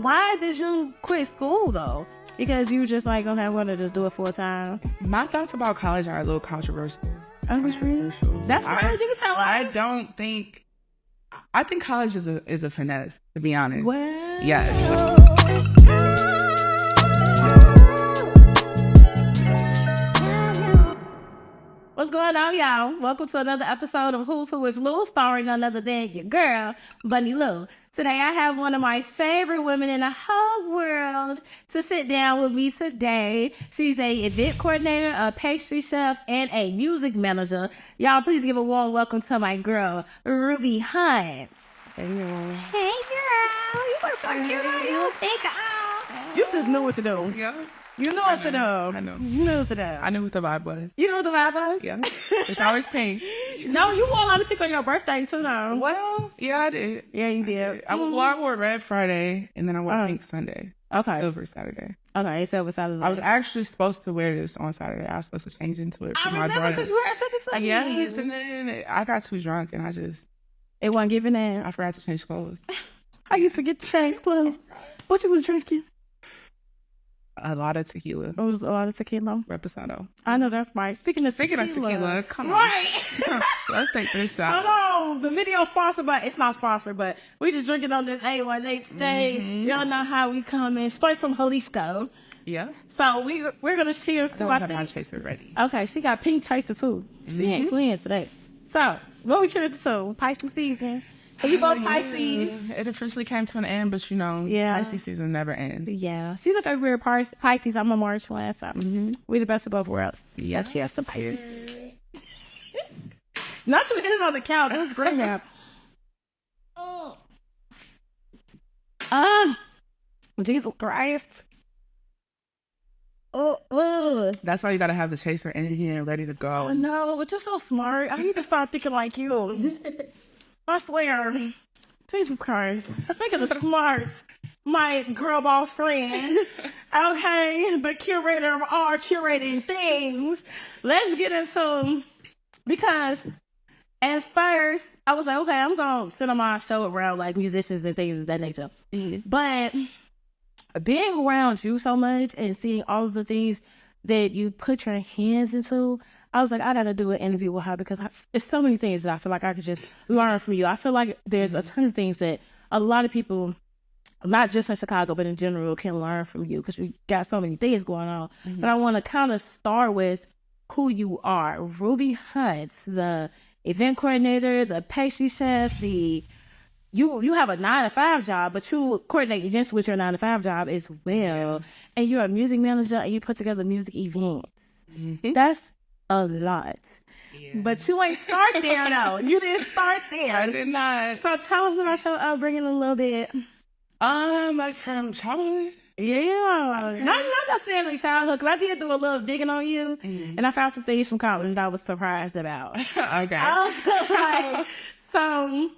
why did you quit school though? Because you just like, okay, I want to just do it full time. My thoughts about college are a little controversial. That's why you can tell us. I think college is a finesse, to be honest. Well, Yes. What's going on, y'all? Welcome to another episode of Who's Who with Liiu, starring none other than your girl, Bunny Liiu. Today, I have one of my favorite women in the whole world to sit down with me today. She's an event coordinator, a pastry chef, and a music manager. Y'all, please give a warm welcome to my girl, Ruby Hunt. Hey, Hey, girl. You look so cute. You just know what to do. yeah. You know what to do. I know. You know what to do. I knew what the vibe was. You know what the vibe was? Yeah. It's always pink. No, you wore a lot of pink on your birthday too, though. Well, yeah, I did. Yeah, you did. I wore red Friday, and then I wore pink Sunday. Okay. Silver Saturday. Okay, silver Saturday. I was actually supposed to wear this on Saturday. I was supposed to change into it for I my remember brother. because you were at something. Yes, and then I got too drunk, and It wasn't giving in. I forgot to change clothes. How you forget to change clothes? What you was drinking? A lot of tequila. It was a lot of tequila. Reposado. I know that's right. Speaking of tequila, come on. Right. Let's take this shot. Hold on. The video sponsored, but it's not sponsored, but we just drinking on this A1H today. Y'all know how we come in. Straight from Jalisco. Yeah. So we're going to cheers to I have my chaser ready. Okay, she got pink chaser too. She ain't clean today. So, what we cheers to? Pisces season. So we both Pisces. It officially came to an end, but Pisces season never ends. Yeah. She's like a weird Pisces. I'm a March one. So we the best of both worlds. Yeah. She has some Pisces. Not you hitting on the couch. It was great now. Jesus Christ. That's why you gotta have the chaser in here and ready to go. I know, but you're so smart. I need to start thinking like you. I swear. Jesus Christ. Speaking of smart, my girl boss friend, okay, the curator of all curating things. Let's get into, because at first, I was like, okay, I'm going to sit on my show around like musicians and things of that nature. But being around you so much and seeing all of the things that you put your hands into, I was like, I gotta do an interview with her because it's so many things that I feel like I could just learn from you. I feel like there's a ton of things that a lot of people, not just in Chicago, but in general, can learn from you because you got so many things going on. But I want to kind of start with who you are. Ruby Hunt, the event coordinator, the pastry chef, you have a 9-to-5 job, but you coordinate events with your 9-to-5 job as well. And you're a music manager and you put together music events. That's a lot. Yeah. But you ain't start there though. You didn't start there. I did not. So tell us about your upbringing a little bit. Like from childhood? Yeah. Not necessarily childhood, because I did do a little digging on you and I found some things from college that I was surprised about. Okay. I was like, so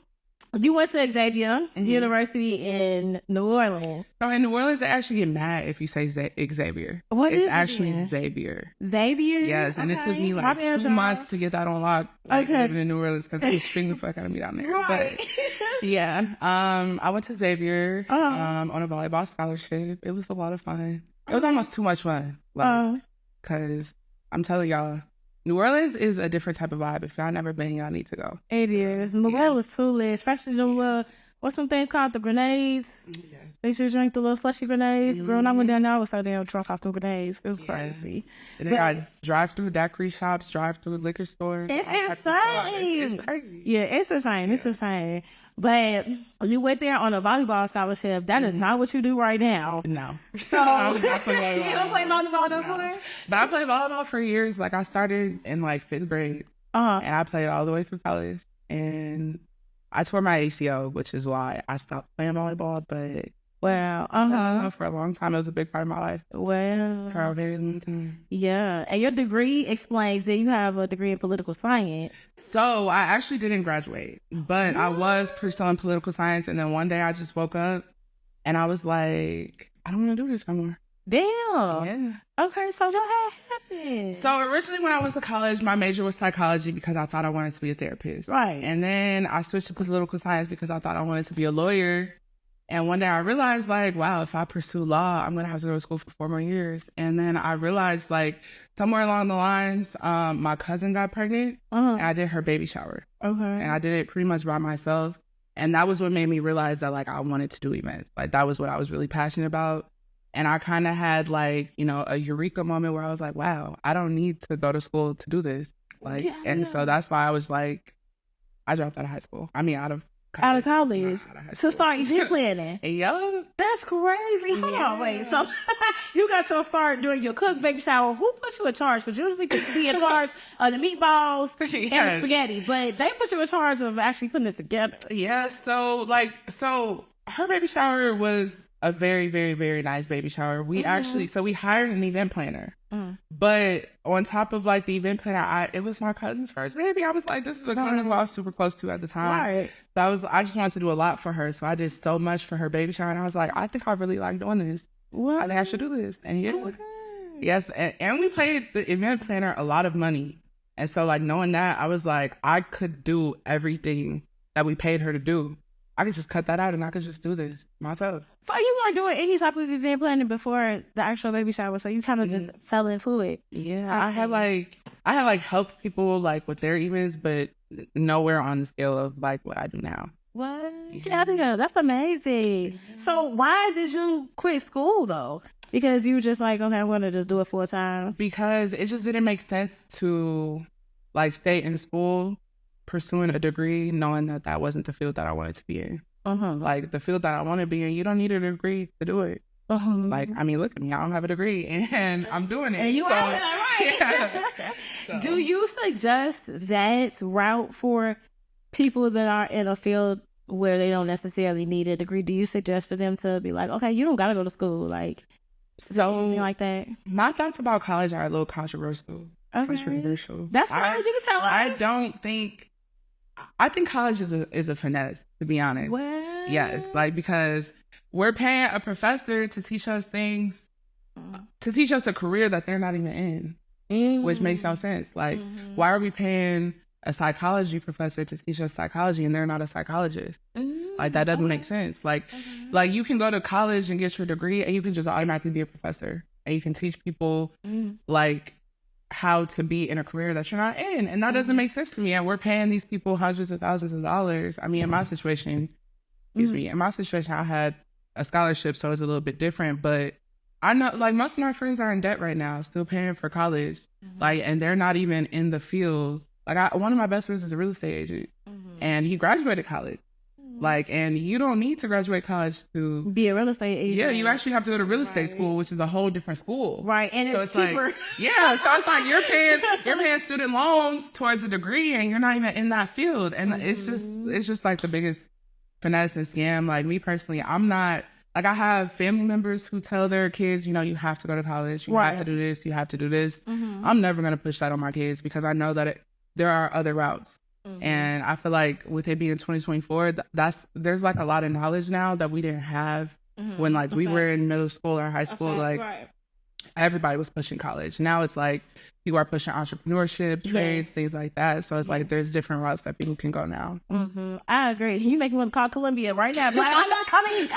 you went to Xavier University in New Orleans. So in New Orleans, they actually get mad if you say Xavier. What it's is actually it? Xavier. Xavier? Yes, and it took me like 2 months to get that on lock. Living in New Orleans because they string the fuck out of me down there. Right. But yeah, I went to Xavier on a volleyball scholarship. It was a lot of fun. It was almost too much fun, because I'm telling y'all, New Orleans is a different type of vibe. If y'all never been, y'all need to go. It is. New Orleans was too lit, especially the what's some things called the grenades. Yeah. They should drink the little slushy grenades. Girl, when I went down there, I was so damn drunk off the grenades. It was crazy. And they got drive-through daiquiri shops, drive-through liquor stores. It's insane. It's crazy. Yeah, it's insane. It's insane. But you went there on a volleyball scholarship. That is not what you do right now. No. So you don't play volleyball no more? But I played volleyball for years. Like I started in like 5th grade. And I played all the way through college. And I tore my ACL, which is why I stopped playing volleyball. But for a long time, it was a big part of my life. Well, for a very long time. Yeah. And your degree explains that you have a degree in political science. So I actually didn't graduate, but I was pursuing political science. And then one day I just woke up and I was like, I don't want to do this no more. Damn. Yeah. Okay, so what happened? So originally when I was in college, my major was psychology because I thought I wanted to be a therapist. Right. And then I switched to political science because I thought I wanted to be a lawyer. And one day I realized, like, wow, if I pursue law, I'm going to have to go to school for 4 more years. And then I realized, like, somewhere along the lines, my cousin got pregnant and I did her baby shower. Okay. And I did it pretty much by myself. And that was what made me realize that, like, I wanted to do events. Like, that was what I was really passionate about. And I kind of had, like, you know, a eureka moment where I was like, wow, I don't need to go to school to do this. Like, and so that's why I was like, I dropped out of high school. I mean, out of college. To start event planning. Yeah. That's crazy. Hold on, wait. So you got your start doing your cousin's baby shower. Who put you in charge? Because usually you be in charge of the meatballs and the spaghetti, but they put you in charge of actually putting it together. Yeah. So her baby shower was a very, very, very nice baby shower. We we hired an event planner. But on top of like the event planner, it was my cousin's first baby. I was like, this is a cousin who I was super close to at the time. Right. So I just wanted to do a lot for her. So I did so much for her baby shower. And I was like, I think I really like doing this. What? I think I should do this. And yes. And we paid the event planner a lot of money. And so like knowing that, I was like, I could do everything that we paid her to do. I could just cut that out and I could just do this myself. So you weren't doing any type of event planning before the actual baby shower, so you kind of just fell into it. Yeah, I had helped people like with their events, but nowhere on the scale of like what I do now. What? Yeah, that's amazing. So why did you quit school though? Because you were just like, okay, I want to just do it full time. Because it just didn't make sense to like stay in school pursuing a degree knowing that wasn't the field that I wanted to be in. Like the field that I want to be in, you don't need a degree to do it. Like, I mean, look at me, I don't have a degree and I'm doing it. And you are right. Yeah. So. Do you suggest that route for people that are in a field where they don't necessarily need a degree? Do you suggest to them to be like, okay, you don't got to go to school, like something like that? My thoughts about college are a little controversial. Controversial. That's why you can tell us. I think college is a finesse, to be honest. What? Yes, like because we're paying a professor to teach us things, to teach us a career that they're not even in, which makes no sense. Like, why are we paying a psychology professor to teach us psychology and they're not a psychologist? Like, that doesn't make sense. Like you can go to college and get your degree and you can just automatically be a professor and you can teach people like how to be in a career that you're not in. And that doesn't make sense to me. And we're paying these people hundreds of thousands of dollars. I mean, in my situation, I had a scholarship, so it's a little bit different. But I know, like, most of my friends are in debt right now, still paying for college. Like, and they're not even in the field. Like, one of my best friends is a real estate agent, and he graduated college. Like, and you don't need to graduate college to be a real estate agent. Yeah, you actually have to go to real estate school, which is a whole different school. Right, and so it's cheaper. Like, yeah, so it's like you're paying student loans towards a degree, and you're not even in that field. And it's just like the biggest finesse and scam. Like, me personally, I'm not, like, I have family members who tell their kids, you know, you have to go to college, you have to do this, you have to do this. I'm never going to push that on my kids because I know that there are other routes. And I feel like with it being 2024, there's like a lot of knowledge now that we didn't have when like we were in middle school or high school. Everybody was pushing college. Now it's like people are pushing entrepreneurship, trades, things like that. So it's like there's different routes that people can go now. I agree. You make me want to call Columbia right now. Like, I'm not coming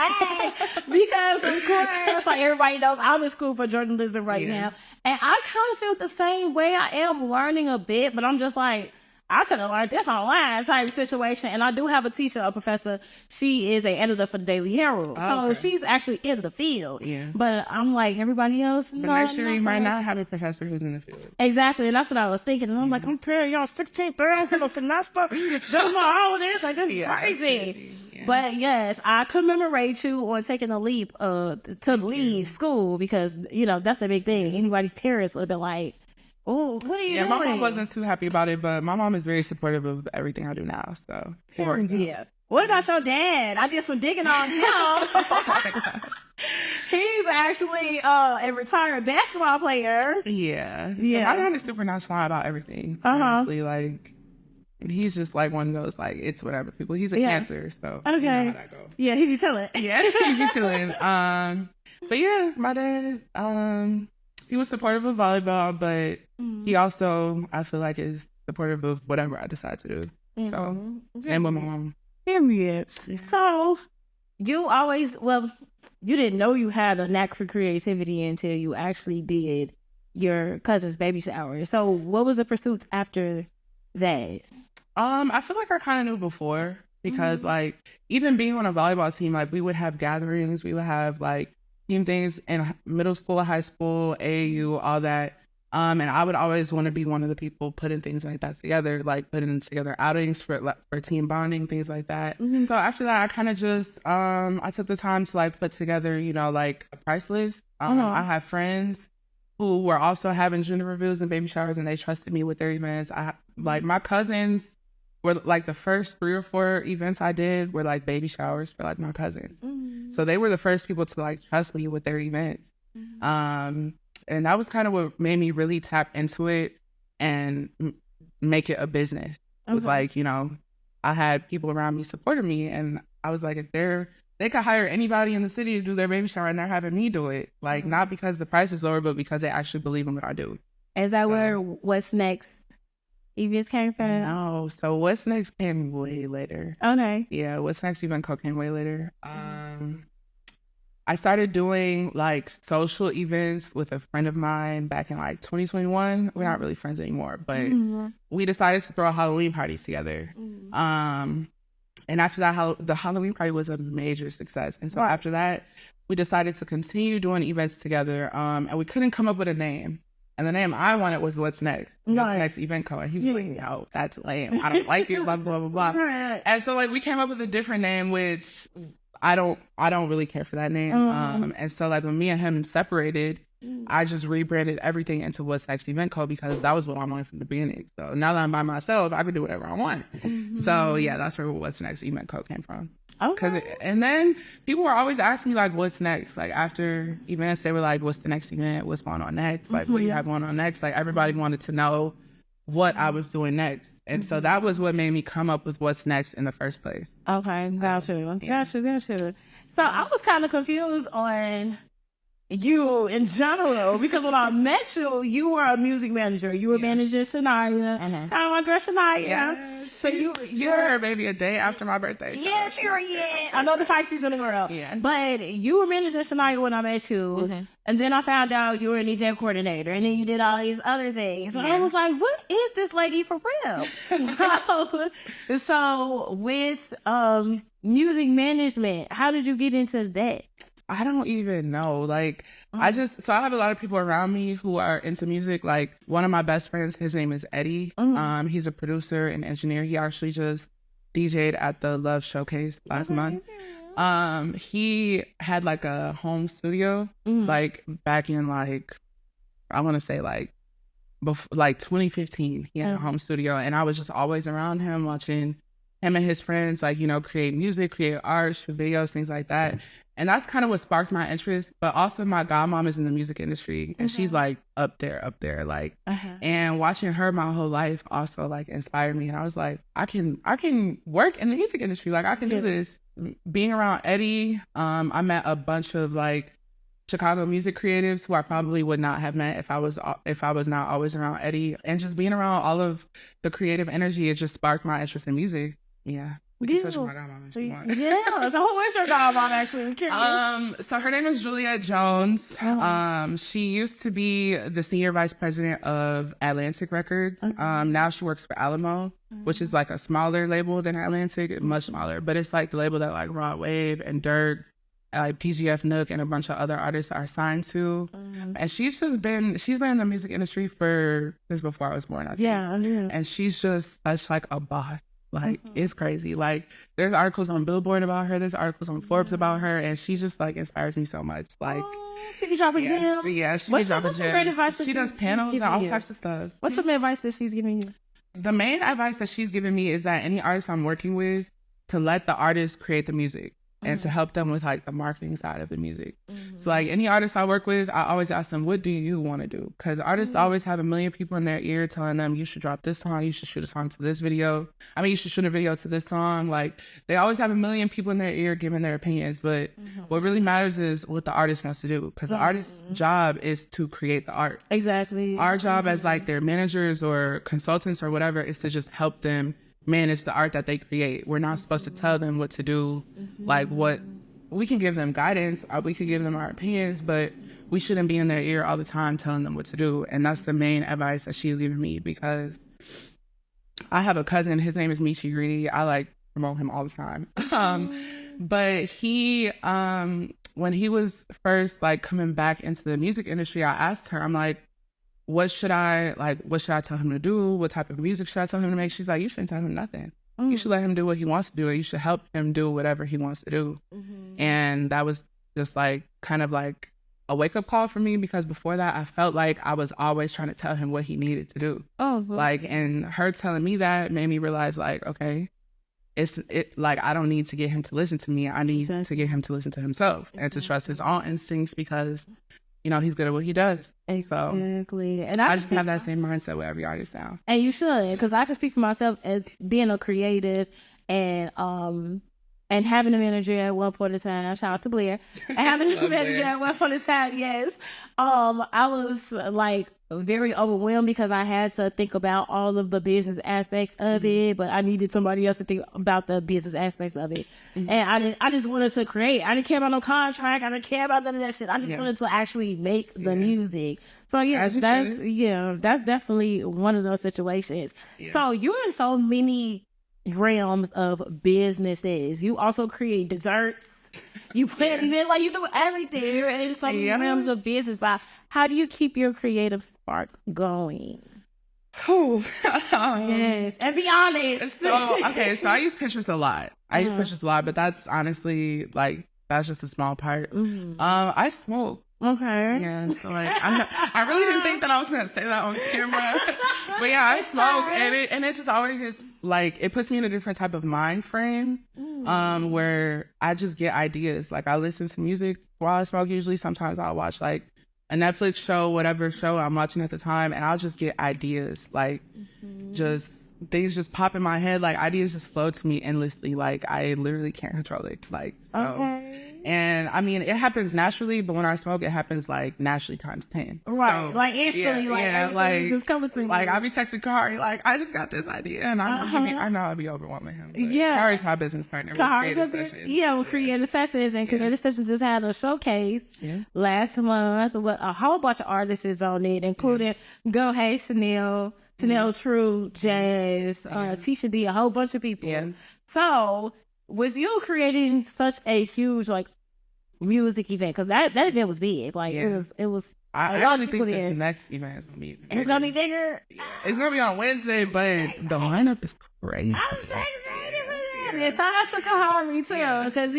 because of course, like everybody knows, I'm in school for journalism right now, and I kind of feel the same way. I am learning a bit, but I'm just like, I could have learned this online type situation. And I do have a teacher, a professor. She is an editor for the Daily Herald. So she's actually in the field. Yeah. But I'm like, everybody else. But next year you might not have a professor who's in the field. Exactly. And that's what I was thinking. And I'm like, I'm paying y'all $16,000 a semester just for all of this. Like, this is crazy. Yeah. But yes, I commemorate you on taking a leap to leave school because, you know, that's a big thing. Anybody's parents would have been like, oh, what are you doing? My mom wasn't too happy about it, but my mom is very supportive of everything I do now. So, What about your dad? I did some digging on him. He's actually a retired basketball player. Yeah. My dad is super nonchalant about everything. Honestly, like, he's just like one of those, like, it's whatever people. He's a Cancer, so you know how that goes. Yeah, he be chilling. Yeah, he be chilling. But yeah, my dad, he was supportive of volleyball, but he also, I feel like, is supportive of whatever I decide to do. So, and with my mom. Period. So, you always, well, you didn't know you had a knack for creativity until you actually did your cousin's baby shower. So what was the pursuits after that? I feel like I kind of knew before because like even being on a volleyball team, like we would have gatherings, we would have like team things in middle school, high school, AAU, all that. And I would always want to be one of the people putting things like that together, like putting together outings for team bonding, things like that. So after that, I kind of just, I took the time to like put together, you know, like a price list. I have friends who were also having gender reveals and baby showers, and they trusted me with their events. Like my cousins were like the first 3 or 4 events I did were like baby showers for like my cousins. So they were the first people to like trust me with their events. And that was kind of what made me really tap into it and make it a business. It was like, you know, I had people around me supporting me, and I was like, if they could hire anybody in the city to do their baby shower, and they're having me do it. Like, not because the price is lower, but because they actually believe in what I do. Is that where What's Next events came from? No. So What's Next came way later. Okay. Yeah, What's Next Event Co came way later. I started doing like social events with a friend of mine back in like 2021. We're not really friends anymore, but we decided to throw Halloween parties together. And after that, the Halloween party was a major success. And so after that, we decided to continue doing events together. And we couldn't come up with a name. And the name I wanted was What's Next? What's Next Event Co. And he was like, yo, that's lame. I don't like it, blah, blah, blah, blah. And so like we came up with a different name, which I don't really care for that name. And so like when me and him separated, I just rebranded everything into What's Next Event Co. because that was what I wanted from the beginning. So now that I'm by myself, I can do whatever I want. So yeah, that's where What's Next Event Co. came from. And then people were always asking me like, what's next? Like after events, they were like, what's the next event? What's going on next? Like what do you have going on next? Like everybody wanted to know what I was doing next. And so that was what made me come up with What's Next in the first place. Okay, gotcha. So I was kind of confused on you in general because when I met you, you were a music manager. You were managing Shania. Shout out my girl Shania. Yes. So you're her baby a day after my birthday. Yeah, period. I know the Pisces in the world. Yeah. But you were managing Shania when I met you. And then I found out you were an event coordinator. And then you did all these other things. And I was like, what is this lady for real? So with music management, how did you get into that? I don't even know. Like, I have a lot of people around me who are into music. Like, one of my best friends, his name is Eddie. He's a producer and engineer. He actually just DJ'd at the Love Showcase last month. He had like a home studio, like back in like, I want to say like, like 2015. He had a home studio, and I was just always around him, watching him and his friends, like, you know, create music, create art, shoot videos, things like that. And that's kind of what sparked my interest. But also my godmom is in the music industry, and she's like up there, like, and watching her my whole life also like inspired me. And I was like, I can work in the music industry. Like I can do this. Being around Eddie, I met a bunch of like Chicago music creatives who I probably would not have met if I was not always around Eddie. And just being around all of the creative energy, it just sparked my interest in music. Yeah. We can touch my godmom if you want. Yeah. So who is your godmom actually? So her name is Juliette Jones. She used to be the senior vice president of Atlantic Records. Now she works for Alamo, which is like a smaller label than Atlantic, much smaller. But it's like the label that like Rod Wave and Dirk, like PGF Nook and a bunch of other artists are signed to. And she's been in the music industry since before I was born, I think. Yeah. And she's just such like a boss. Like it's crazy. Like there's articles on Billboard about her, there's articles on Forbes about her, and she just like inspires me so much. Like she can drop a gem. Yeah, she can drop a gem. She does panels and all types of stuff. What's the advice that she's giving you? The main advice that she's giving me is that any artist I'm working with, to let the artist create the music. And to help them with like the marketing side of the music. So like any artist I work with, I always ask them, what do you want to do? Because artists always have a million people in their ear telling them, you should drop this song, you should shoot a song to this video. I mean, you should shoot a video to this song. Like they always have a million people in their ear giving their opinions. But what really matters is what the artist wants to do. Because the artist's job is to create the art. Exactly. Our job as like their managers or consultants or whatever is to just help them manage the art that they create. We're not supposed to tell them what to do, like what we can give them guidance, we could give them our opinions, but we shouldn't be in their ear all the time telling them what to do. And that's the main advice that she's giving me, because I have a cousin, his name is Michi Greedy. I like promote him all the time. But he, when he was first like coming back into the music industry, I asked her, I'm like, what should I tell him to do? What type of music should I tell him to make? She's like, you shouldn't tell him nothing. You should let him do what he wants to do, and you should help him do whatever he wants to do. And that was just like kind of like a wake-up call for me, because before that I felt like I was always trying to tell him what he needed to do. Like, and her telling me that made me realize, like, okay, like I don't need to get him to listen to me. I need to get him to listen to himself and to trust his own instincts, because you know, he's good at what he does. Exactly. So, and I just have that same mindset with every artist now. And you should, because I can speak for myself as being a creative and having a manager at one point in time. Shout out to Blair. And having a manager at one point in time, yes. I was like very overwhelmed, because I had to think about all of the business aspects of it, but I needed somebody else to think about the business aspects of it. And I just wanted to create. I didn't care about no contract. I didn't care about none of that shit. I just wanted to actually make the music. So yeah, that's definitely one of those situations. So you're in so many realms of businesses. You also create desserts. You plan events, like you do everything. You're in so many realms of business. But how do you keep your creative spark going? Yes, and be honest. So I use Pinterest a lot. But that's honestly like that's just a small part. I smoke. Okay. Yeah. So like I really didn't think that I was gonna say that on camera. But yeah, I smoke, and it just always like it puts me in a different type of mind frame. Where I just get ideas. Like I listen to music while I smoke usually. Sometimes I'll watch like a Netflix show, whatever show I'm watching at the time, and I'll just get ideas. Like just things just pop in my head. Like ideas just flow to me endlessly. Like I literally can't control it. Like so. And I mean, it happens naturally, but when I smoke, it happens like naturally times 10. Right. So, like instantly, like just coming to me. Like I'll be texting Kari, like, I just got this idea, and I know I'll be overwhelming him. Kari's my business partner with Creative Sessions. Yeah, with Creative Sessions, and Creative Sessions just had a showcase last month with a whole bunch of artists is on it, including Go Hey Chanel, True, Jazz, Tisha D, a whole bunch of people. So, was you creating such a huge like music event? Because that event was big. Like it was. I actually think this next event is gonna be bigger. It's gonna be bigger. Yeah. It's gonna be on Wednesday, but the lineup is crazy. I'm so excited for that. Shout out to Kahari too, because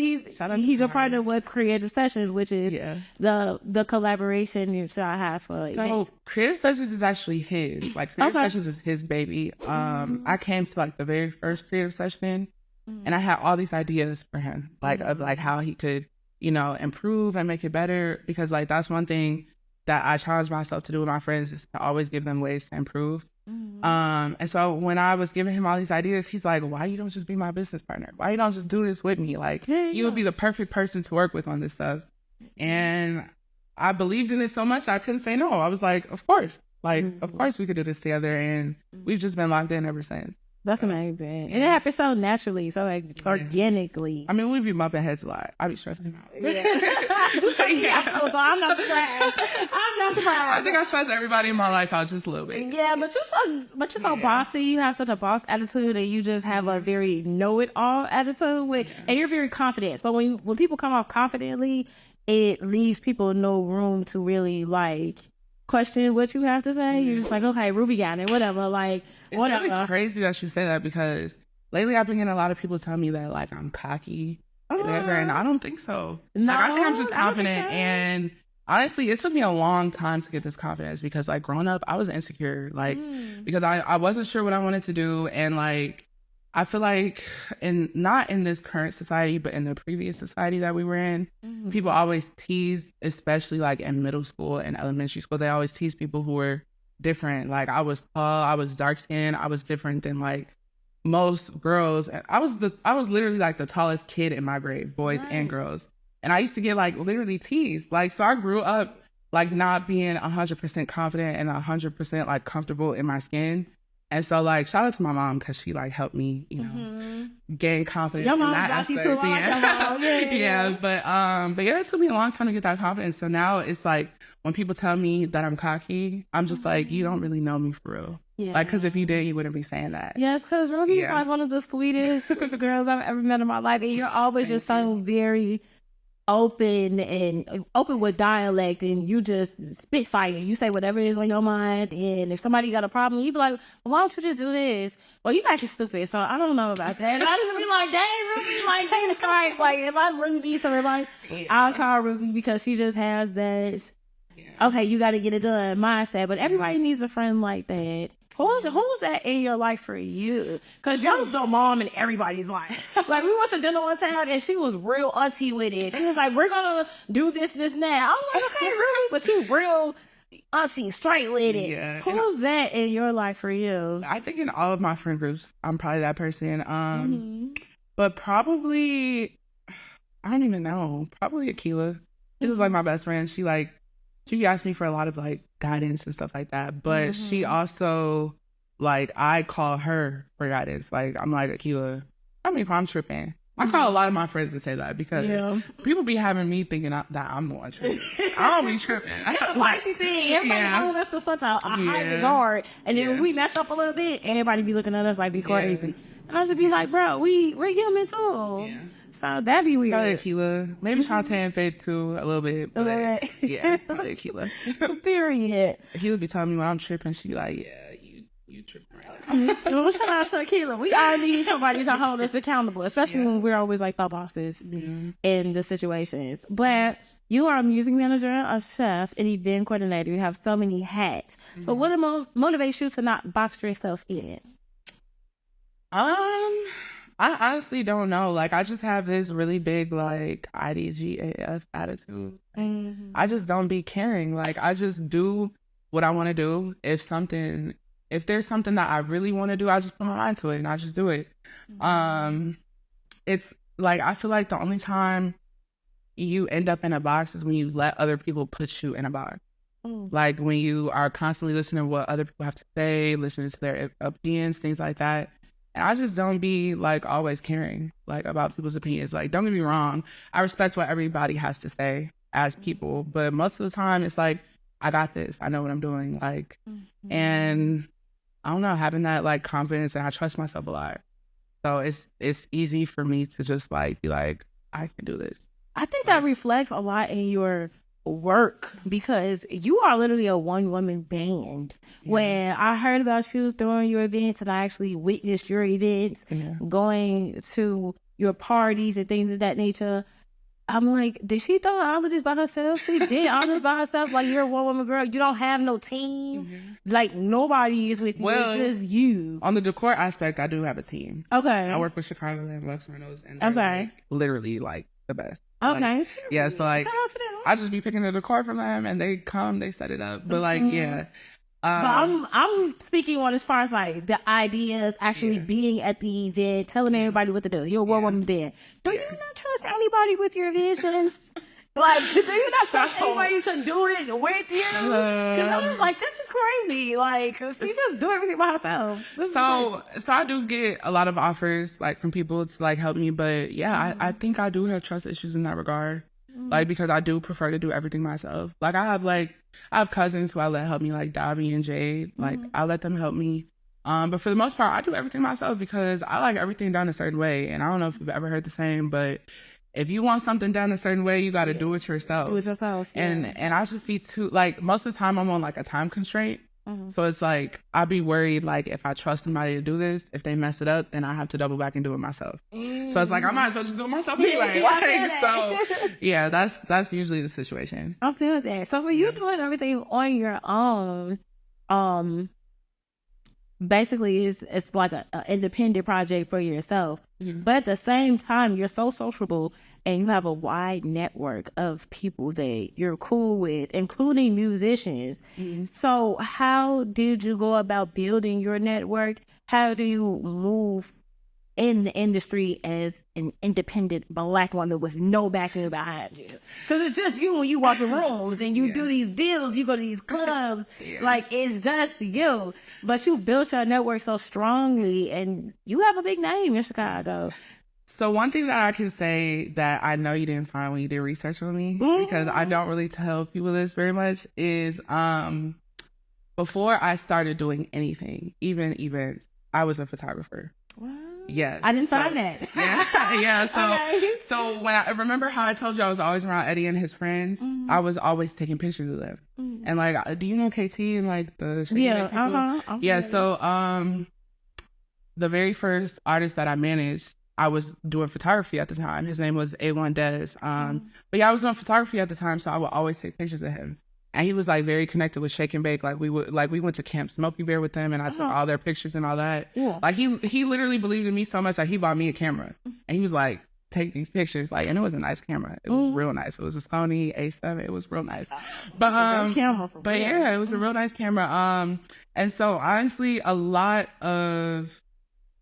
he's a partner with Creative Sessions, which is the collaboration that I have for. So Creative Sessions is actually his. Like Creative Sessions is his baby. I came to like the very first Creative Session, and I had all these ideas for him, like of like how he could, you know, improve and make it better, because like that's one thing that I challenge myself to do with my friends, is to always give them ways to improve. And so when I was giving him all these ideas, he's like, why you don't just be my business partner? Why you don't just do this with me? Like you would be the perfect person to work with on this stuff. And I believed in it so much I couldn't say no. I was like, of course, of course we could do this together. And we've just been locked in ever since. That's amazing. And it happens so naturally, so like organically. I mean, we be bumping heads a lot. I be stressing out. I'm not surprised. I think I stress everybody in my life out just a little bit. Yeah, but you're so bossy. You have such a boss attitude, and you just have a very know-it-all attitude, and you're very confident. So when people come off confidently, it leaves people no room to really like question what you have to say. You're just like, okay, Ruby got it, whatever. Like, it's really crazy that you say that, because lately I've been getting a lot of people tell me that like I'm cocky, whatever, and I don't think so. No, like, I think I'm just confident. And honestly, it took me a long time to get this confidence, because like growing up, I was insecure, like because I wasn't sure what I wanted to do, and like I feel like not in this current society, but in the previous society that we were in, people always tease, especially like in middle school and elementary school, they always tease people who were different. Like I was tall, I was dark skinned, I was different than like most girls. I was literally like the tallest kid in my grade, boys and girls. And I used to get like literally teased. Like, so I grew up like not being 100% confident and 100% like comfortable in my skin. And so, like, shout out to my mom because she, like, helped me, you know, gain confidence in that aspect. Yeah, but yeah, it took me a long time to get that confidence. So now it's like when people tell me that I'm cocky, I'm just like, you don't really know me for real. Yeah. Like, because if you did, you wouldn't be saying that. Yes, because Ruby's like one of the sweetest girls I've ever met in my life. And you're always just so very open with dialect, and you just spit fire. You say whatever is on your mind, and if somebody got a problem, you be like, well, why don't you just do this? Well, you actually stupid, so I don't know about that. And I just be like, dang, Ruby, like, Jesus Christ, like, if I really need some advice, I'll call Ruby because she just has that, okay, you got to get it done mindset. But everybody needs a friend like that. Who's that in your life for you? Because y'all was the mom in everybody's life. Like, we went to dinner one time, and she was real auntie with it. She was like, we're going to do this now. I was like, okay, really? But she real auntie, straight with it. Yeah. Who's that in your life for you? I think in all of my friend groups, I'm probably that person. But probably, I don't even know. Probably Akila. She was like my best friend. She asked me for a lot of like guidance and stuff like that. But she also, like, I call her for guidance. Like, I'm like, Akila, I mean, if I'm tripping, I call a lot of my friends to say that because people be having me thinking that I'm the one tripping. I don't be tripping. It's a feisty thing. Everybody holds us to such a high regard. And then when we mess up a little bit, everybody be looking at us like we crazy. And I just be like, bro, we're human too. Yeah. So that'd be weird. Aquila. Maybe Shantae and Faith too, a little bit. But yeah, Aquila. Period. Aquila be telling me when I'm tripping, she be like, yeah, you tripping right now. Well, shout out to Aquila. We all need somebody to hold us accountable, especially when we're always like the bosses in the situations. But you are a music manager, a chef, an event coordinator. You have so many hats. So what motivates you to not box yourself in? I honestly don't know. Like, I just have this really big, like, IDGAF attitude. I just don't be caring. Like, I just do what I want to do. If there's something that I really want to do, I just put my mind to it and I just do it. It's like, I feel like the only time you end up in a box is when you let other people put you in a box. Like, when you are constantly listening to what other people have to say, listening to their opinions, things like that. And I just don't be, like, always caring, like, about people's opinions. Like, don't get me wrong. I respect what everybody has to say as people. But most of the time, it's like, I got this. I know what I'm doing. Like, and I don't know, having that, like, confidence, and I trust myself a lot. So it's easy for me to just, like, be like, I can do this. I think that reflects a lot in your work because you are literally a one-woman band. When I heard about you throwing your events and I actually witnessed your events, going to your parties and things of that nature, I'm like, did she throw all of this by herself? She did all this by herself. Like, you're a one-woman girl. You don't have no team. Like, nobody is with you. Well, it's just you. On the decor aspect, I do have a team. Okay. I work with Chicagoland Lux Reynolds, and they're like, literally, like, the best. Okay. Like, yeah, so, like, I just be picking the decor from them, and they come, they set it up. But, like, yeah. But I'm speaking on as far as, like, the ideas actually being at the event, telling everybody what to do. You're a one-woman band. Do you not trust anybody with your visions? Like, do you not trust anybody to do it with you? Because I'm just like, this is crazy. Like, she just do everything by herself. So I do get a lot of offers, like, from people to, like, help me. But, yeah, I think I do have trust issues in that regard. Like, because I do prefer to do everything myself. Like, I have cousins who I let help me, like Dobby and Jade. Like, I let them help me. But for the most part, I do everything myself because I like everything done a certain way. And I don't know if you've ever heard the saying, but if you want something done a certain way, you got to do it yourself. Do it yourself. Yeah. And I just be too, like, most of the time I'm on, like, a time constraint. So it's like, I'd be worried, like, if I trust somebody to do this, if they mess it up, then I have to double back and do it myself. So it's like, I might as well just do it myself anyway. So yeah, that's usually the situation. I feel that. So for you doing everything on your own, basically it's like an independent project for yourself. But at the same time, you're so sociable and you have a wide network of people that you're cool with, including musicians. So how did you go about building your network? How do you move in the industry as an independent Black woman with no backing behind you. So it's just you when you walk the rooms and you do these deals, you go to these clubs, like it's just you. But you built your network so strongly and you have a big name in Chicago. So one thing that I can say that I know you didn't find when you did research on me, because I don't really tell people this very much, is before I started doing anything, even events, I was a photographer. Wow. Yes. I didn't find that. Yeah. So, Okay. so when I remember how I told you I was always around Eddie and his friends, I was always taking pictures of them. And like, do you know KT and like the Yeah. So the very first artist that I managed, I was doing photography at the time. His name was A1 Des. But yeah, I was doing photography at the time, so I would always take pictures of him. And he was like very connected with Shake and Bake. Like we went to Camp Smokey Bear with them, and I took all their pictures and all that. Yeah. Like he literally believed in me so much that he bought me a camera, and he was like, "Take these pictures." Like, and it was a nice camera. It was real nice. It was a Sony A7. It was real nice. But yeah, it was a real nice camera. And so honestly, a lot of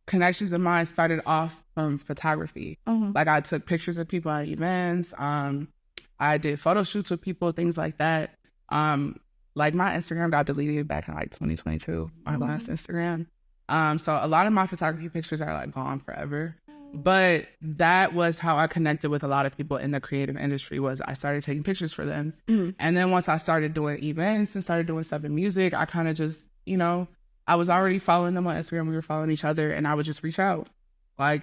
connections of mine started off from photography. Like I took pictures of people at events. I did photo shoots with people, things like that. Like my Instagram got deleted back in like 2022, my last Instagram. So a lot of my photography pictures are like gone forever. But that was how I connected with a lot of people in the creative industry, was I started taking pictures for them. And then once I started doing events and started doing stuff in music, I kind of just, you know, I was already following them on Instagram. We were following each other, and I would just reach out. Like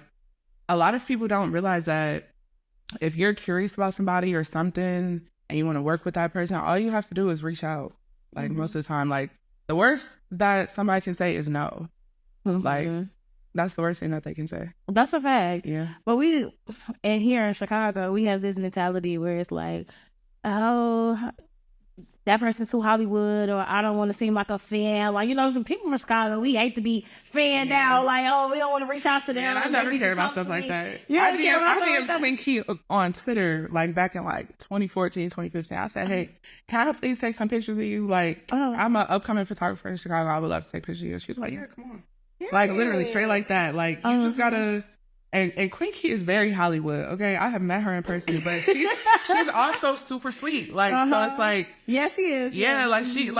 a lot of people don't realize that if you're curious about somebody or something and you want to work with that person, all you have to do is reach out. Like most of the time, like the worst that somebody can say is no. Like that's the worst thing that they can say. That's a fact. Yeah. But and here in Chicago, we have this mentality where it's like, oh, that person's too Hollywood, or I don't want to seem like a fan. Like, you know, some people from Chicago, we hate to be fanned out. Like, oh, we don't want to reach out to them. Yeah, I never cared about stuff like that. Yeah, I did Queen Key on Twitter, like back in like 2014, 2015. I said, hey, can I please take some pictures of you? Like, I'm an upcoming photographer in Chicago. I would love to take pictures of you. She was like, yeah, come on. Yeah. Like, literally straight like that. Like, you just gotta... And Queen Key is very Hollywood. Okay, I have met her in person, but she's also super sweet. Like, so it's like, yeah, she is. Yeah, like she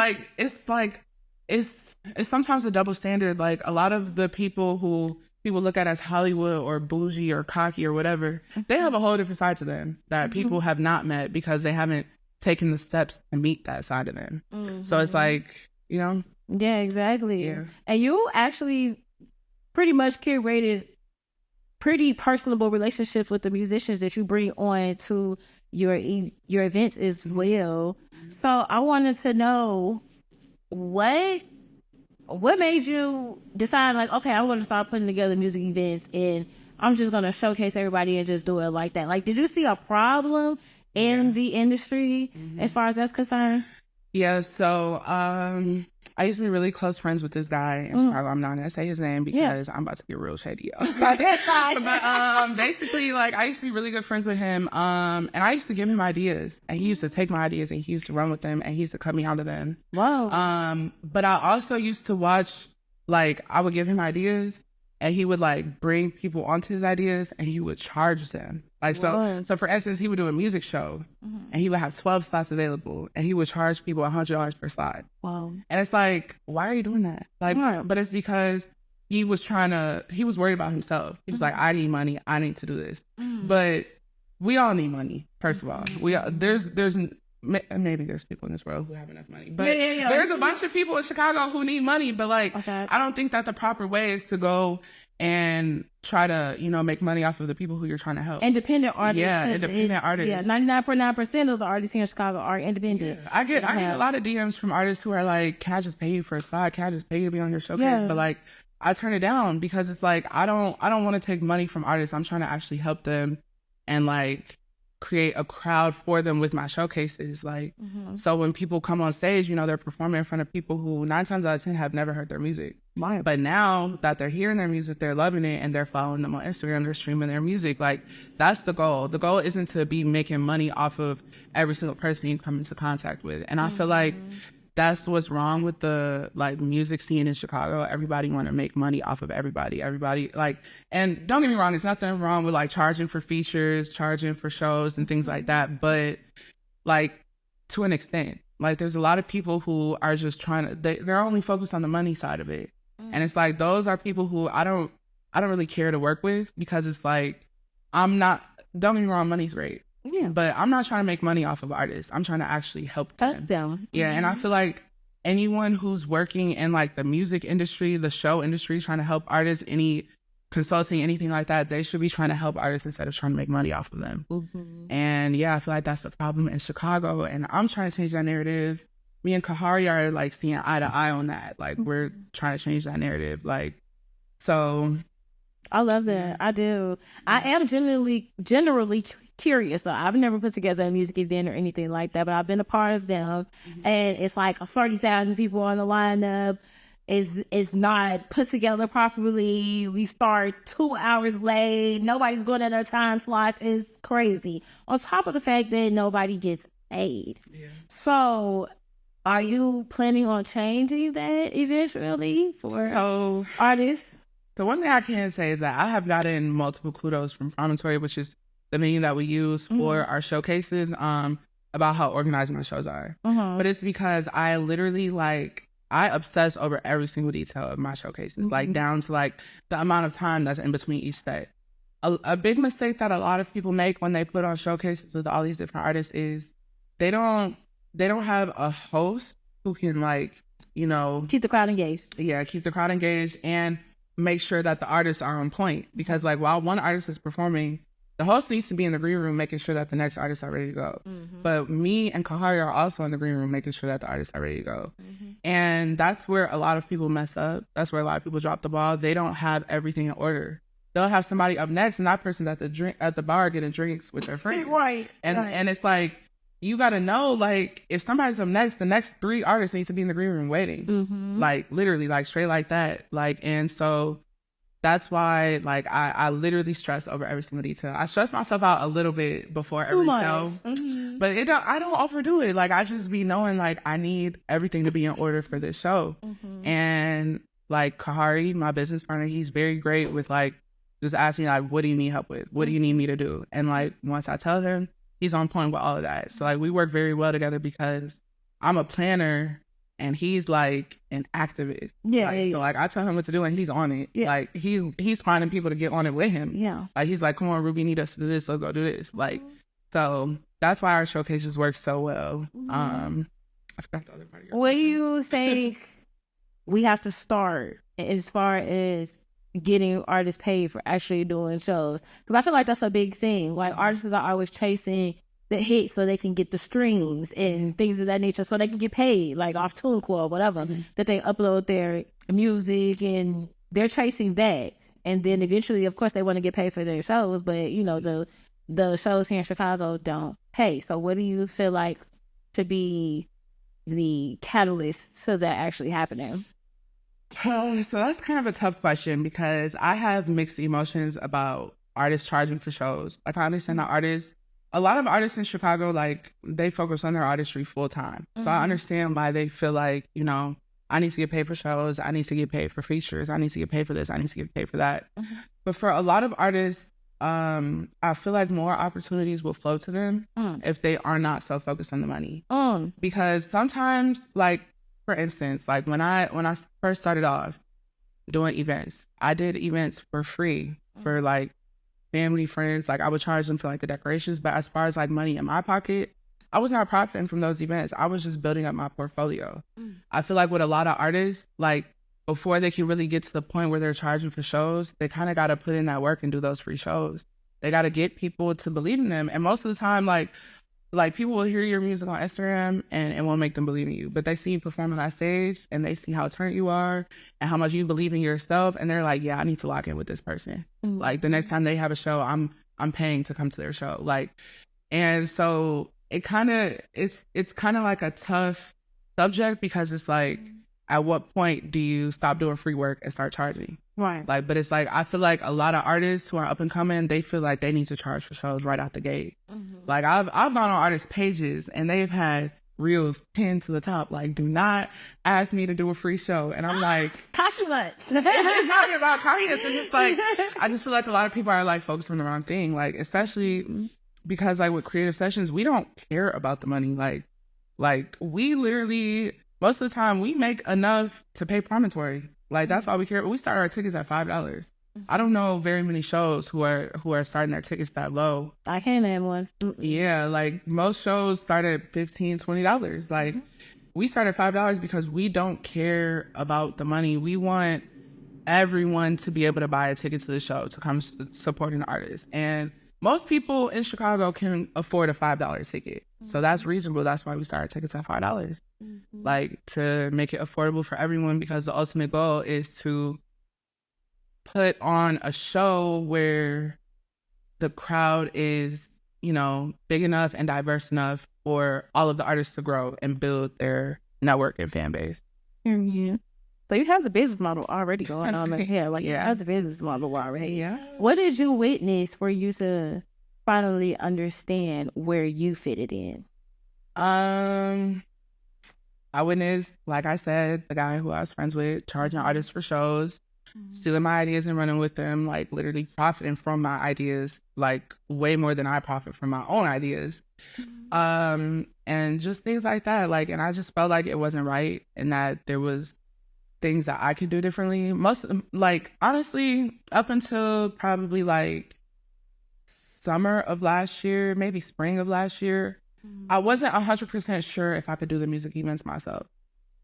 it's sometimes a double standard. Like a lot of the people who people look at as Hollywood or bougie or cocky or whatever, they have a whole different side to them that people have not met because they haven't taken the steps to meet that side of them. So it's like, you know. Yeah, exactly. Yeah. And you actually pretty much curated pretty personable relationships with the musicians that you bring on to your events as well. So I wanted to know what made you decide, like, okay, I'm going to start putting together music events and I'm just going to showcase everybody and just do it like that. Like, did you see a problem in the industry as far as that's concerned? Yeah, so I used to be really close friends with this guy in Chicago. I'm not going to say his name because I'm about to get real shady. But basically, like, I used to be really good friends with him. And I used to give him ideas. And he used to take my ideas and he used to run with them. And he used to cut me out of them. Wow. But I also used to watch, like, I would give him ideas. And he would, like, bring people onto his ideas and he would charge them. Like, so for instance, he would do a music show and he would have 12 slots available and he would charge people $100 per slot. Wow. And it's like, why are you doing that? Like, but it's because he was worried about himself. He was like, I need money. I need to do this. But we all need money, first of all. There's maybe there's people in this world who have enough money, but there's a bunch of people in Chicago who need money. But like, I don't think that the proper way is to go and try to, you know, make money off of the people who you're trying to help. Independent artists. Yeah, independent artists. Yeah, 99.9% of the artists here in Chicago are independent. Yeah, I get a lot of DMs from artists who are like, can I just pay you for a slide? Can I just pay you to be on your showcase? But like, I turn it down because it's like, I don't want to take money from artists. I'm trying to actually help them and like create a crowd for them with my showcases. Like, so when people come on stage, you know, they're performing in front of people who 9 times out of 10 have never heard their music. But now that they're hearing their music, they're loving it and they're following them on Instagram, they're streaming their music. Like, that's the goal. The goal isn't to be making money off of every single person you come into contact with. And I feel like that's what's wrong with the like music scene in Chicago. Everybody want to make money off of everybody. Like, and don't get me wrong, there's nothing wrong with like charging for features, charging for shows and things like that. But like to an extent, like there's a lot of people who are just trying to, they're only focused on the money side of it. And it's like, those are people who I don't really care to work with, because it's like, don't get me wrong, money's great. Yeah. But I'm not trying to make money off of artists. I'm trying to actually help them. Yeah. And I feel like anyone who's working in like the music industry, the show industry, trying to help artists, any consulting, anything like that, they should be trying to help artists instead of trying to make money off of them. And yeah, I feel like that's the problem in Chicago. And I'm trying to change that narrative. Me and Kahari are like seeing eye to eye on that. Like we're trying to change that narrative. Like, so. I love that. I do. I am generally curious though. I've never put together a music event or anything like that, but I've been a part of them. And it's like 30,000 people on the lineup. Is not put together properly. We start 2 hours late. Nobody's going at their time slots. It's crazy. On top of the fact that nobody gets paid. Yeah. So are you planning on changing that eventually for artists? The one thing I can say is that I have gotten multiple kudos from Promontory, which is the menu that we use for our showcases, about how organized my shows are. But it's because I literally I obsess over every single detail of my showcases, like down to like the amount of time that's in between each set. A big mistake that a lot of people make when they put on showcases with all these different artists is they don't have a host who can keep the crowd engaged. Yeah, keep the crowd engaged and make sure that the artists are on point. Because like while one artist is performing, the host needs to be in the green room making sure that the next artists are ready to go. But me and Kahari are also in the green room making sure that the artists are ready to go. And that's where a lot of people mess up. That's where a lot of people drop the ball. They don't have everything in order. They'll have somebody up next and that person's at the bar getting drinks with their friends. Right. And it's like, you got to know, like, if somebody's up next, the next 3 artists need to be in the green room waiting. Like, literally, like, straight like that. Like, and so that's why, like, I literally stress over every single detail. I stress myself out a little bit before every show. But I don't overdo it. Like, I just be knowing, like, I need everything to be in order for this show. And, like, Kahari, my business partner, he's very great with, like, just asking, like, what do you need help with? What do you need me to do? And, like, once I tell him, he's on point with all of that. So like we work very well together because I'm a planner and he's like an activist. So like I tell him what to do and he's on it. Like he's finding people to get on it with him. Like he's like, come on, Ruby, need us to do this, let's go do this. Like so that's why our showcases work so well. I forgot the other part of your question. Do you think we have to start as far as getting artists paid for actually doing shows? Because I feel like that's a big thing. Like artists are always chasing the hits so they can get the streams and things of that nature, so they can get paid, like off TuneCore or whatever, that they upload their music and they're chasing that. And then eventually, of course, they want to get paid for their shows, but you know, the shows here in Chicago don't pay. So what do you feel like to be the catalyst to that actually happening? So that's kind of a tough question because I have mixed emotions about artists charging for shows. Like I understand that a lot of artists in Chicago, like they focus on their artistry full time. So I understand why they feel like, you know, I need to get paid for shows. I need to get paid for features. I need to get paid for this. I need to get paid for that. But for a lot of artists, I feel like more opportunities will flow to them if they are not so focused on the money. Because sometimes, like, for instance, like when I first started off doing events, I did events for free for like family, friends. Like I would charge them for like the decorations, but as far as like money in my pocket, I was not profiting from those events. I was just building up my portfolio. I feel like with a lot of artists, like before they can really get to the point where they're charging for shows, they kind of got to put in that work and do those free shows. They got to get people to believe in them. And most of the time, like people will hear your music on Instagram and it won't make them believe in you, but they see you perform on that stage and they see how turned you are and how much you believe in yourself. And they're like, yeah, I need to lock in with this person. Like the next time they have a show, I'm paying to come to their show. Like, and so it's kind of like a tough subject because it's like, at what point do you stop doing free work and start charging? Right. Like, but it's like, I feel like a lot of artists who are up and coming, they feel like they need to charge for shows right out the gate. Like I've gone on artists' pages and they've had reels pinned to the top. Like, do not ask me to do a free show. And I'm like, cocky much. it's not even about cockiness. It's just like, I just feel like a lot of people are like focused on the wrong thing. Like, especially because like with creative sessions, we don't care about the money. Like we literally, most of the time we make enough to pay promontory. Like that's all we care. We start our tickets at $5. I don't know very many shows who are starting their tickets that low. I can't name one. Yeah, like most shows start at $15, $20. Like we start at $5 because we don't care about the money. We want everyone to be able to buy a ticket to the show to come support an artist. And most people in Chicago can afford a $5 ticket. So that's reasonable. That's why we started tickets at $5. Like to make it affordable for everyone, because the ultimate goal is to put on a show where the crowd is, you know, big enough and diverse enough for all of the artists to grow and build their network and fan base. Mm-hmm. So you have the business model already going on here. Like you have the business model already. Yeah. What did you witness for you to finally understand where you fitted in? I witnessed, like I said, the guy who I was friends with charging artists for shows, stealing my ideas and running with them, like literally profiting from my ideas, like way more than I profit from my own ideas. And just things like that. Like, and I just felt like it wasn't right and that there was things that I could do differently. Most, like, honestly, up until probably like summer of last year, maybe spring of last year, I wasn't 100% sure if I could do the music events myself.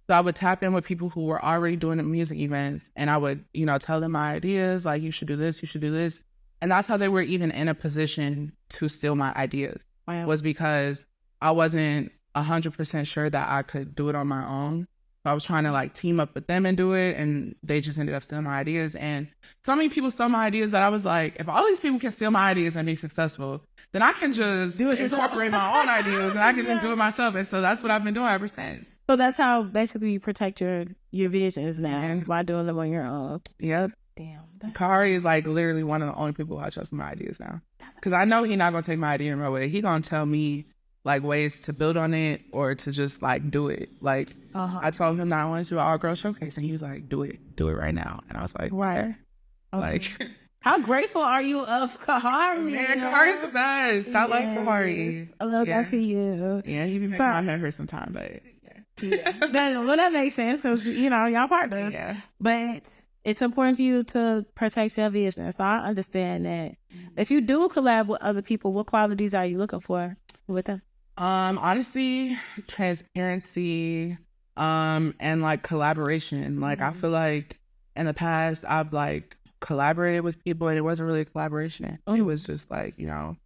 So I would tap in with people who were already doing the music events and I would, you know, tell them my ideas, like, you should do this, you should do this. And that's how they were even in a position to steal my ideas. Wow. Was because I wasn't 100% sure that I could do it on my own. So I was trying to like team up with them and do it, and they just ended up stealing my ideas. And so many people stole my ideas that I was like, if all these people can steal my ideas and be successful, then I can just incorporate my own ideas and I can just do it myself. And so that's what I've been doing ever since. So that's how basically you protect your visions now by doing them on your own. Yep. Damn. Kari is like literally one of the only people who I trust with my ideas now. Because I know he's not going to take my idea and run with it. He's going to tell me like ways to build on it or to just like do it. Like I told him that I wanted to do an all girl showcase and he was like, do it right now. And I was like, right. Okay. Like, how grateful are you of Kahari? Man, Kahari's the best. I like Kahari. I love that for you. Yeah, he be making my hair hurt sometimes, but that makes sense. So, you know, y'all partners. Yeah. But it's important for you to protect your vision. So I understand that. If you do collab with other people, what qualities are you looking for with them? Honestly, transparency, and like collaboration. Like I feel like in the past I've like collaborated with people and it wasn't really a collaboration. It was just like, you know,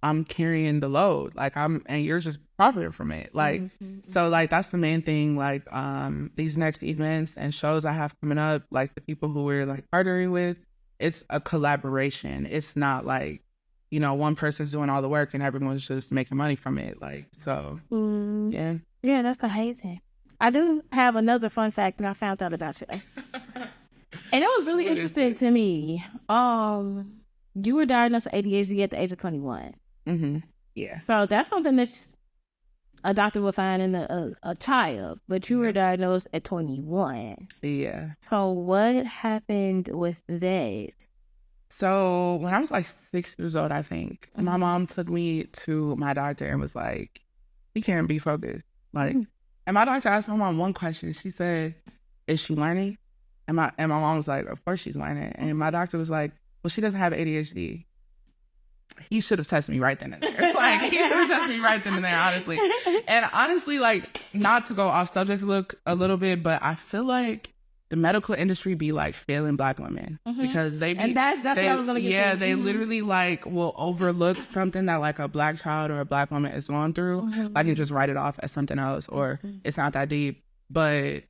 I'm carrying the load, like and you're just profiting from it. Like, so like, that's the main thing. Like, these next events and shows I have coming up, like the people who we're like partnering with, it's a collaboration. It's not like, you know, one person's doing all the work and everyone's just making money from it. Like, so yeah. Yeah, that's amazing. I do have another fun fact that I found out about you. And it was really interesting to me. You were diagnosed with ADHD at the age of 21. Yeah. So that's something that a doctor would find in a child, but you were diagnosed at 21. Yeah. So what happened with that? So when I was like 6 years old, I think, my mom took me to my doctor and was like, "You can't be focused." Like, and my doctor asked my mom one question. She said, "Is she learning?" And my mom was like, "Of course she's learning." And my doctor was like, "Well, she doesn't have ADHD." He should have tested me right then and there. Like, he should have tested me right then and there, honestly. And honestly, like, not to go off subject a little bit, but I feel like the medical industry be like failing Black women because they be, and that's what I was gonna get to. Yeah, they literally like will overlook something that like a Black child or a Black woman is going through, like, and just write it off as something else, or it's not that deep. But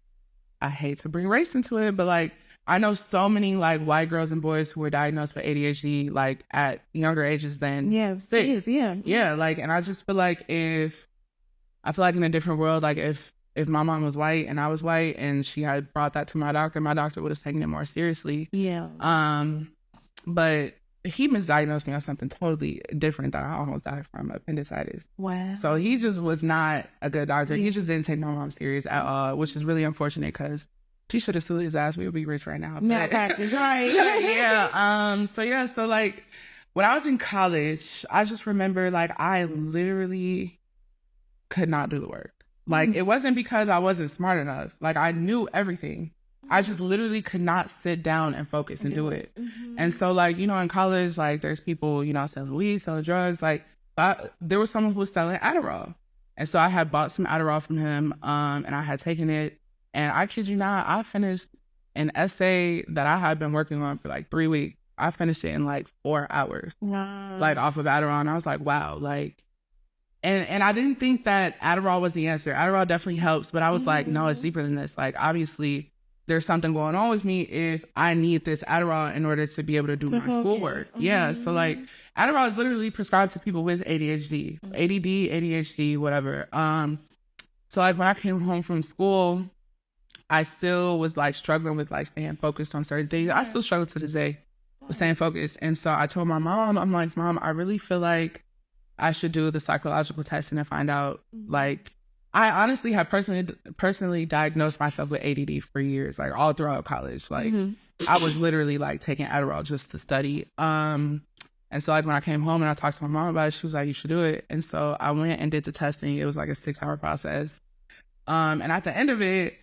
I hate to bring race into it, but like, I know so many like white girls and boys who were diagnosed with ADHD like at younger ages than 6. Yeah, like, and I just feel like in a different world, like if my mom was white and I was white and she had brought that to my doctor would have taken it more seriously. Yeah. But he misdiagnosed me on something totally different that I almost died from, appendicitis. Wow. So he just was not a good doctor. He just didn't take my mom serious at all, which is really unfortunate because she should have sued his ass. We would be rich right now. Yeah, practice, right? Yeah. So like when I was in college, I just remember like I literally could not do the work. Like it wasn't because I wasn't smart enough. Like I knew everything. I just literally could not sit down and focus and do it. And so like, you know, in college, like there's people, you know, selling weed, selling drugs. Like there was someone who was selling Adderall. And so I had bought some Adderall from him and I had taken it. And I kid you not, I finished an essay that I had been working on for like 3 weeks. I finished it in like 4 hours, like off of Adderall. And I was like, wow, like, and I didn't think that Adderall was the answer. Adderall definitely helps, but I was like, no, it's deeper than this. Like, obviously, there's something going on with me if I need this Adderall in order to be able to do my schoolwork. Yeah. So like Adderall is literally prescribed to people with ADHD, ADD, ADHD, whatever. So like when I came home from school, I still was like struggling with like staying focused on certain things. I still struggle to this day with staying focused. And so I told my mom, I'm like, Mom, I really feel like I should do the psychological testing and find out like, I honestly have personally diagnosed myself with ADD for years, like all throughout college. Like I was literally like taking Adderall just to study. And so like when I came home and I talked to my mom about it, she was like, you should do it. And so I went and did the testing. It was like a 6-hour process. And at the end of it,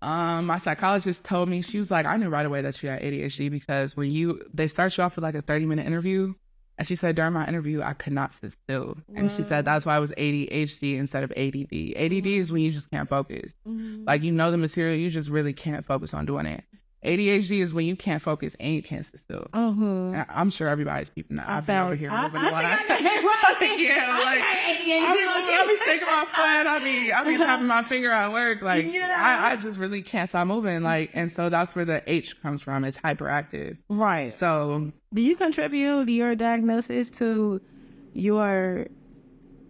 my psychologist told me, she was like, I knew right away that you had ADHD because when they start you off with like a 30-minute interview. And she said, during my interview, I could not sit still. And she said, that's why it was ADHD instead of ADD. ADD is when you just can't focus. Like, you know the material, you just really can't focus on doing it. ADHD is when you can't focus and you can't sit still. I'm sure everybody's peeping that. I've been over here moving a lot. Yeah, like, I be shaking my foot. I be tapping my finger at work. Like, I just really can't stop moving. Like, and so that's where the H comes from. It's hyperactive. Right. So, do you contribute your diagnosis to your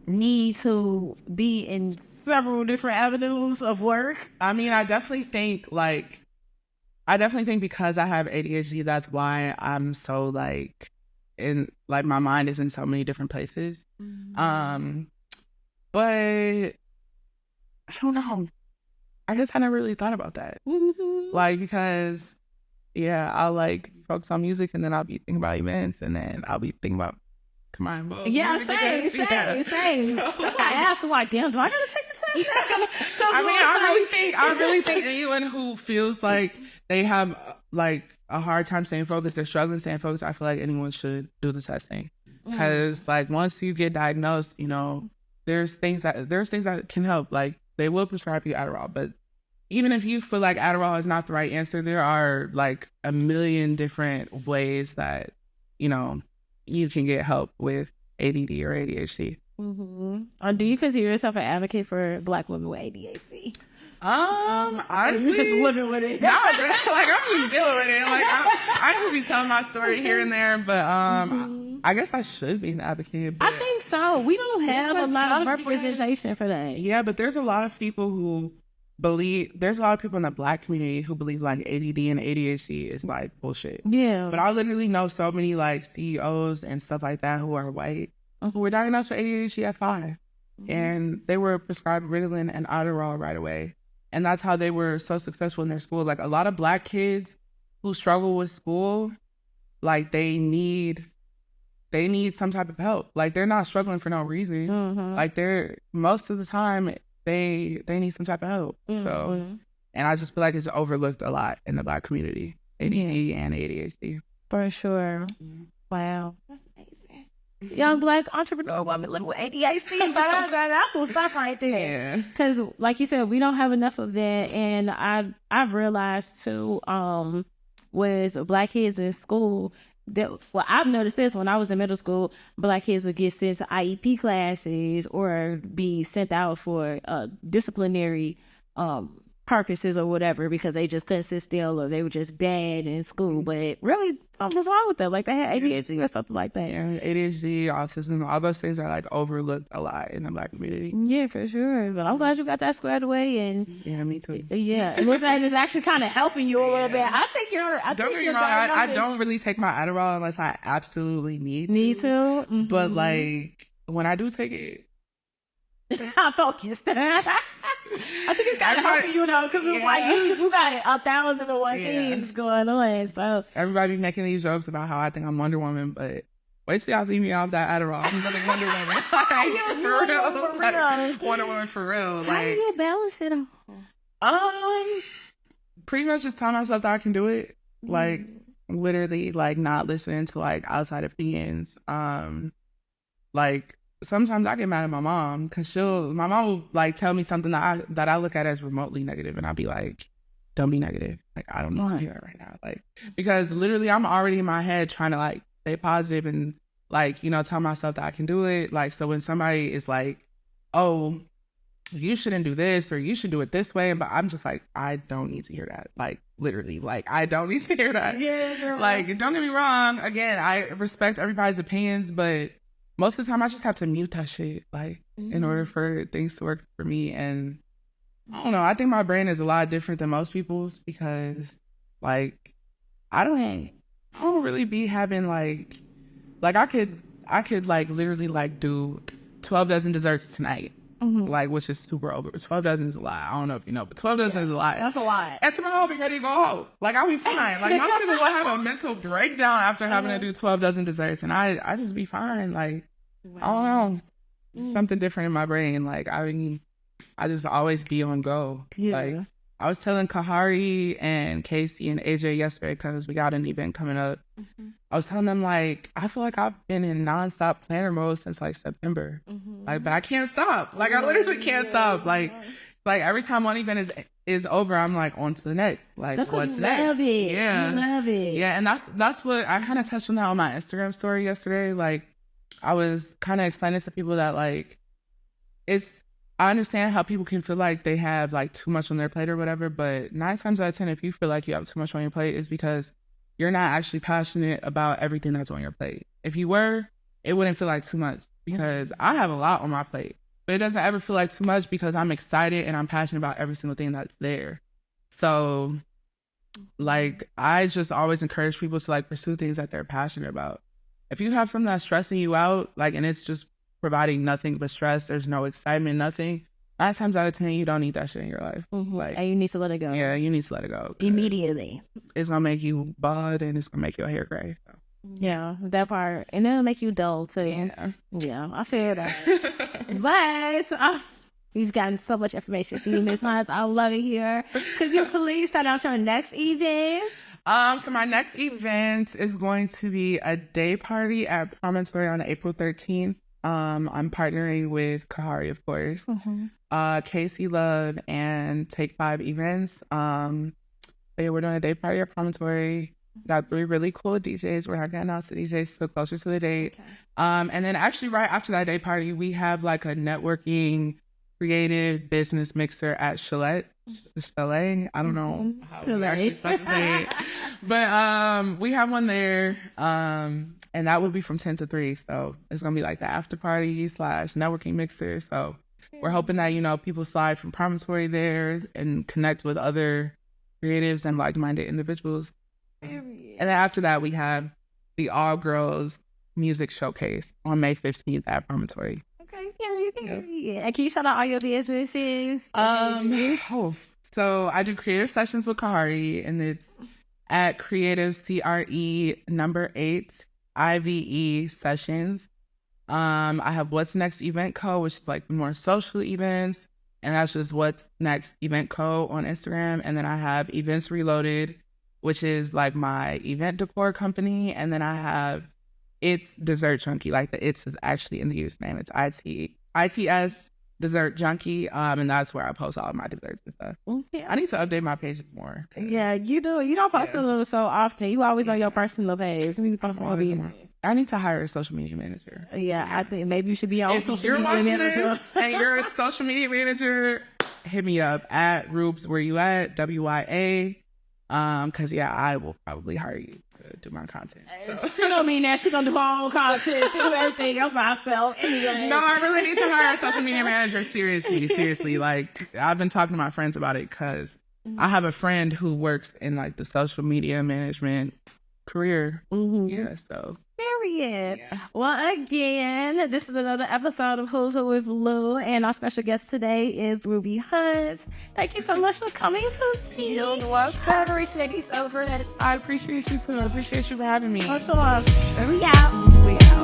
need to be in several different avenues of work? I mean, I definitely think because I have ADHD, that's why I'm so like my mind is in so many different places. But I don't know. I guess I never really thought about that. Like, because I'll like focus on music and then I'll be thinking about events and then I'll be thinking about same. That's why I asked, like, damn, do I gotta take the test? I really think anyone who feels like they have like a hard time staying focused, they're struggling staying focused, I feel like anyone should do the testing. Because like once you get diagnosed, you know, there's things that can help. Like they will prescribe you Adderall, but even if you feel like Adderall is not the right answer, there are like a million different ways that, you know, you can get help with ADD or ADHD. Or do you consider yourself an advocate for Black women with ADHD? Honestly, you're just living with it. No, like I'm just dealing with it. Like I should be telling my story here and there, but I guess I should be an advocate. But I think so. We don't have a lot of representation for that. Yeah, but there's a lot of people who there's a lot of people in the Black community who believe like ADD and ADHD is like bullshit. Yeah. But I literally know so many like CEOs and stuff like that who are white who were diagnosed with ADHD at 5. And they were prescribed Ritalin and Adderall right away. And that's how they were so successful in their school. Like a lot of Black kids who struggle with school, like they need some type of help. Like they're not struggling for no reason. Like most of the time they need some type of help. So, and I just feel like it's overlooked a lot in the Black community, ADD and ADHD. For sure. Wow. That's amazing. Young Black entrepreneur woman living with ADHD. That's some stuff right there. Because like you said, we don't have enough of that. And I've realized too, with Black kids in school, I've noticed this when I was in middle school, Black kids would get sent to IEP classes or be sent out for disciplinary purposes or whatever because they just couldn't sit still or they were just bad in school. But really, something was wrong with them. Like they had ADHD or something like that. Yeah, ADHD, autism, all those things are like overlooked a lot in the Black community. Yeah, for sure. But I'm glad you got that squared away. And yeah, me too. Yeah, it looks like it's actually kind of helping you a little bit. I think you're. Don't get me wrong. I don't really take my Adderall unless I absolutely need to. Need to. Mm-hmm. But like when I do take it, I'm focused. I think it's kind of helping you know because it's like you got 1,001 things going on. So everybody be making these jokes about how I think I'm Wonder Woman, but wait till y'all see me off that Adderall. I'm really Wonder Woman. For real. Like, Wonder Woman for real. Like, how do you balance it all? Pretty much just telling myself that I can do it. Like literally like not listening to like outside opinions. Like sometimes I get mad at my mom because my mom will like tell me something that I look at as remotely negative, and I'll be like, don't be negative. Like, I don't know how to do that right now. Like, because literally I'm already in my head trying to like stay positive and like, you know, tell myself that I can do it. Like, so when somebody is like, oh, you shouldn't do this or you should do it this way, but I'm just like, I don't need to hear that. Like, literally, like, I don't need to hear that. Yeah. Like, don't get me wrong. Again, I respect everybody's opinions, but most of the time I just have to mute that shit, like, in order for things to work for me. And I don't know, I think my brain is a lot different than most people's because, like, I don't really be having, like I could, like, literally, like, do 12 dozen desserts tonight. Like, which is super over. 12 dozen is a lot. I don't know if you know, but 12 dozen is a lot. That's a lot. And tomorrow I'll be ready to go home. Like, I'll be fine. Like, most people will have a mental breakdown after having to do 12 dozen desserts. And I just be fine. Like, I don't know. Something different in my brain. Like, I just always be on go. Yeah. Like, I was telling Kahari and Casey and AJ yesterday because we got an event coming up. I was telling them, like, I feel like I've been in nonstop planner mode since, like, September. Like, but I can't stop. Like, I literally can't stop. Like every time one event is over, I'm like, on to the next. Like, that's what's you next? Love it. Yeah. You love it. Yeah, and that's what I kind of touched on that on my Instagram story yesterday. Like, I was kind of explaining to people that, like, I understand how people can feel like they have, like, too much on their plate or whatever, but 9 times out of 10, if you feel like you have too much on your plate, it's because you're not actually passionate about everything that's on your plate. If you were, it wouldn't feel like too much because I have a lot on my plate, but it doesn't ever feel like too much because I'm excited and I'm passionate about every single thing that's there. So, like, I just always encourage people to, like, pursue things that they're passionate about. If you have something that's stressing you out, like, and it's just providing nothing but stress, there's no excitement, nothing, 9 times out of 10, you don't need that shit in your life. Like, and you need to let it go. Yeah, you need to let it go. Immediately. It's going to make you bald and it's going to make your hair gray. So. Yeah, that part. And it'll make you dull, too. Yeah, I feel that. But we've gotten so much information from you, Ms. Hines. I love it here. Could you please start out your next event? So my next event is going to be a day party at Promontory on April 13th. I'm partnering with Kahari, of course, Casey Love, and Take 5 Events. Yeah, we're doing a day party at Promontory. Got 3 really cool DJs. We're not gonna announce the DJs till closer to the date. Okay. And then actually right after that day party, we have like a networking, creative business mixer at Chalet. I don't know how we're actually supposed to say it, but we have one there. And that will be from 10 to 3. So it's going to be like the after party / networking mixer. So we're hoping that, you know, people slide from Promontory there and connect with other creatives and like-minded individuals. And then after that, we have the All Girls Music Showcase on May 15th at Promontory. Okay. Yeah. Can you shout out all your businesses? So I do creative sessions with Kahari, and it's at Creative CRE 8 IVE sessions. I have What's Next Event Co, which is like the more social events, and that's just What's Next Event Co on Instagram. And then I have Events Reloaded, which is like my event decor company. And then I have It's Dessert Junkie, like the It's is actually in the username. It's ITS Dessert Junkie, and that's where I post all of my desserts and stuff. Okay. I need to update my pages more. Yeah, you do. You don't post a little so often. You always on your personal page. You need to post I need to hire a social media manager. Yeah, I think maybe you should be on social media manager. And you're a social media manager, hit me up at Rubes where you at, WYA. Cause yeah, I will probably hire you to do my content. So. She don't mean that. She gonna do her own content. She do everything else by herself. Anyway. No, I really need to hire a social media manager. Seriously. Like, I've been talking to my friends about it because I have a friend who works in like the social media management career. Yeah, so. Period. Yeah. Well, again, this is another episode of Who's Who with Liiu, and our special guest today is Ruby Hunt. Thank you so much for coming to speak. I appreciate you too. I appreciate you for having me. Much love. We out.